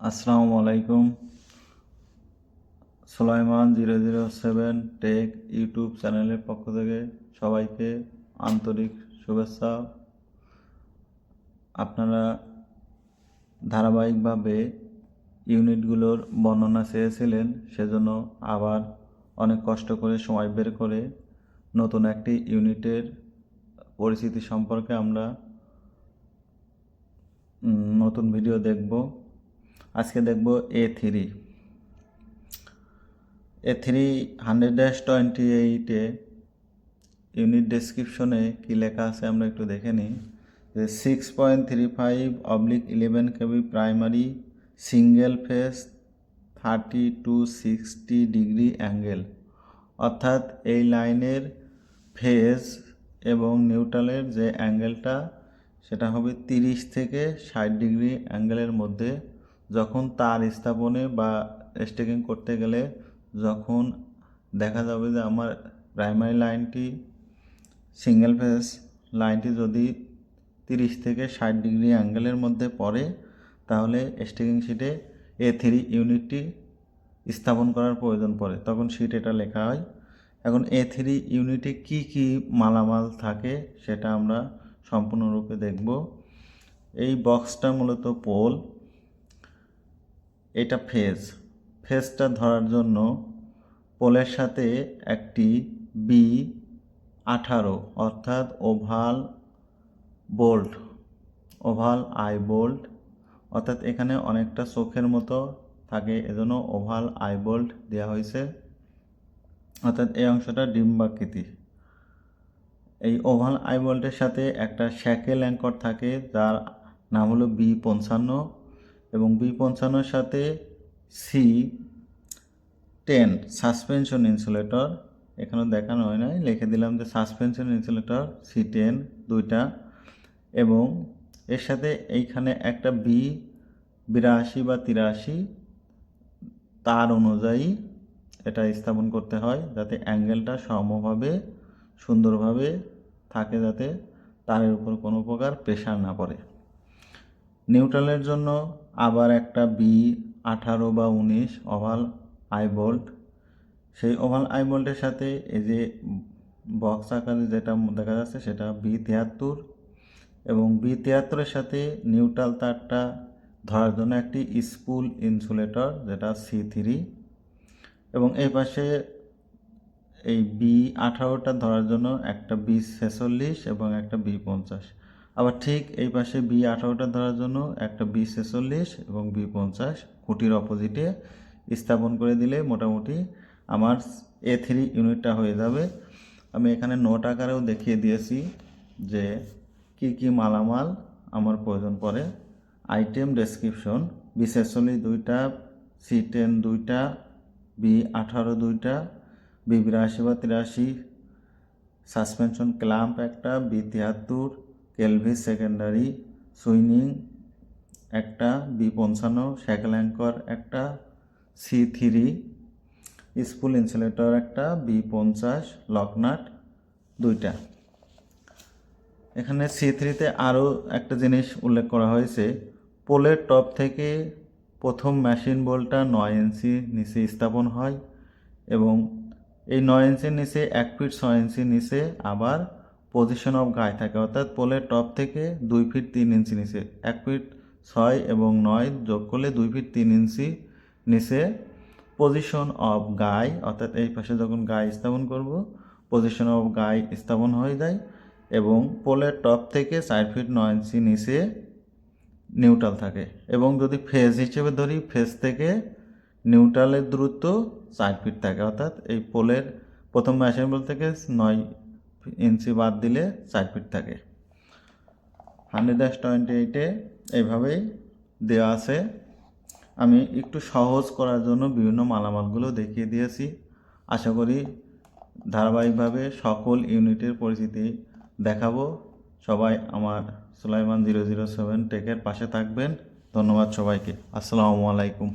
আসসালামু আলাইকুম। Sulaiman 007 take YouTube চ্যানেলের পক্ষ থেকে সবাইকে আন্তরিক শুভেচ্ছা। আপনারা ধারাবাহিকভাবে ইউনিটগুলোর বর্ণনা চেয়েছিলেন, সেজন্য আবার অনেক কষ্ট করে সময় বের করে নতুন একটি ইউনিটের পরিচিতি সম্পর্কে আমরা নতুন ভিডিও দেখব। আজকে দেখব A3 100-28 ইউনিট ডেসক্রিপশনে কী লেখা আছে আমরা একটু দেখে নিই। যে 6.35/11 KB primary single face 30 to 60 degree angle, অর্থাৎ এই লাইনের ফেজ এবং নিউট্রালের যে অ্যাঙ্গেলটা সেটা হবে 30 থেকে 60 ডিগ্রি অ্যাঙ্গেলের মধ্যে। যখন তার স্থাপনে বা স্টেকিং করতে গেলে যখন দেখা যাবে যে আমার প্রাইমারি লাইনটি সিঙ্গেল ফেজ লাইনটি যদি 30 থেকে 60 ডিগ্রি অ্যাঙ্গেলের মধ্যে পড়ে, তাহলে স্টেকিং শিটে A3 ইউনিটটি স্থাপন করার প্রয়োজন পড়ে, তখন শিট এটা লেখা হয়। এখন A3 ইউনিটে কি কি মালামাল থাকে সেটা আমরা সম্পূর্ণরূপে দেখব। এই বক্সটা মূলত পোল, এটা ফেজটা ধরার জন্য পোলের সাথে একটি B18 অর্থাৎ ওভাল আই বোল্ট, অর্থাৎ এখানে অনেকটা চোখের মতো থাকে, এজন্য ওভাল আই বোল্ট দেওয়া হয়েছে, অর্থাৎ এই অংশটা ডিম্বাকৃতি। এই ওভাল আই বোল্টের সাথে একটা শ্যাকেল অ্যাঙ্কর থাকে যার নাম হলো B55, এবং B55-এর সাথে C10 সাসপেনশন ইনসুলেটর, এখানেও দেখানো হয় নাই, লিখে দিলাম যে সাসপেনশন ইনসুলেটর C10 দুইটা, এবং এর সাথে এইখানে একটা B82 বা 83 তার অনুযায়ী এটা স্থাপন করতে হয়, যাতে অ্যাঙ্গেলটা সমভাবে সুন্দরভাবে থাকে, যাতে তারের উপর কোনো প্রকার প্রেশার না পড়ে। নিউট্রালের জন্য আবার একটা B18 বা 19 ওভাল আই বোল্ট, সেই ওভাল আই বোল্টের সাথে এই যে বক্স আকারে যেটা দেখা যাচ্ছে সেটা B73, এবং B73-এর সাথে নিউট্রাল তারটা ধরার জন্য একটি স্পুল ইনসুলেটর যেটা C3, এবং এই পাশে এই B18টা ধরার জন্য একটা B46 এবং একটা B50, আবার ঠিক এই পাশে B18টা ধরার জন্য একটা B46 এবং B50 খুঁটির অপোজিটে স্থাপন করে দিলে মোটামুটি আমার A3 ইউনিটটা হয়ে যাবে। আমি এখানে নোট আকারেও দেখিয়ে দিয়েছি যে কি কি মালামাল আমার প্রয়োজন পড়ে। আইটেম ডেসক্রিপশন: B46 দুইটা, C10 দুইটা, B18 দুইটা, B82 বা 83 সাসপেনশন ক্ল্যাম্প একটা, B73 কেলভি সেকেন্ডারি সুইনিং একটা, B55 শ্যাকেল অ্যাঙ্কর একটা, C3 স্পুল ইনসুলেটর একটা, B50 লকনাট দুইটা। এখানে C3-তে আরও একটা জিনিস উল্লেখ করা হয়েছে, পোলের টপ থেকে প্রথম মেশিন বোল্টটা 9 ইঞ্চি নিচে স্থাপন হয়, এবং এই 9 ইঞ্চির নিচে 1 ফিট 6 ইঞ্চি নিচে আবার পজিশন অফ গায়ে থাকে, অর্থাৎ পোলের টপ থেকে 2 ফিট 3 ইঞ্চি নিচে, 1 ফিট 6 এবং 9 যোগ করলে 2 ফিট 3 ইঞ্চি নিচে পজিশন অফ গায়ে, অর্থাৎ এই পাশে যখন গায়ে স্থাপন করব পজিশন অফ গায়ে স্থাপন হয়ে যায়, এবং পোলের টপ থেকে 4 ফিট 9 ইঞ্চি নিচে নিউট্রাল থাকে। এবং যদি ফেজ হিসেবে ধরি, ফেজ থেকে নিউট্রালের দূরত্ব 4 ফিট থাকে, অর্থাৎ এই পোলের প্রথম মেশিন বোল থেকে 9 ইঞ্চি বাদ দিলে 4 ফিট থাকে। 100-28-এ এইভাবেই দেওয়া আছে। আমি একটু সহজ করার জন্য বিভিন্ন মালামালগুলো দেখিয়ে দিয়েছি। আশা করি ধারাবাহিকভাবে সকল ইউনিটের পরিচিতি দেখাবো। সবাই আমার সুলাইমান 007 টেকের পাশে থাকবেন। ধন্যবাদ সবাইকে। আসসালামু আলাইকুম।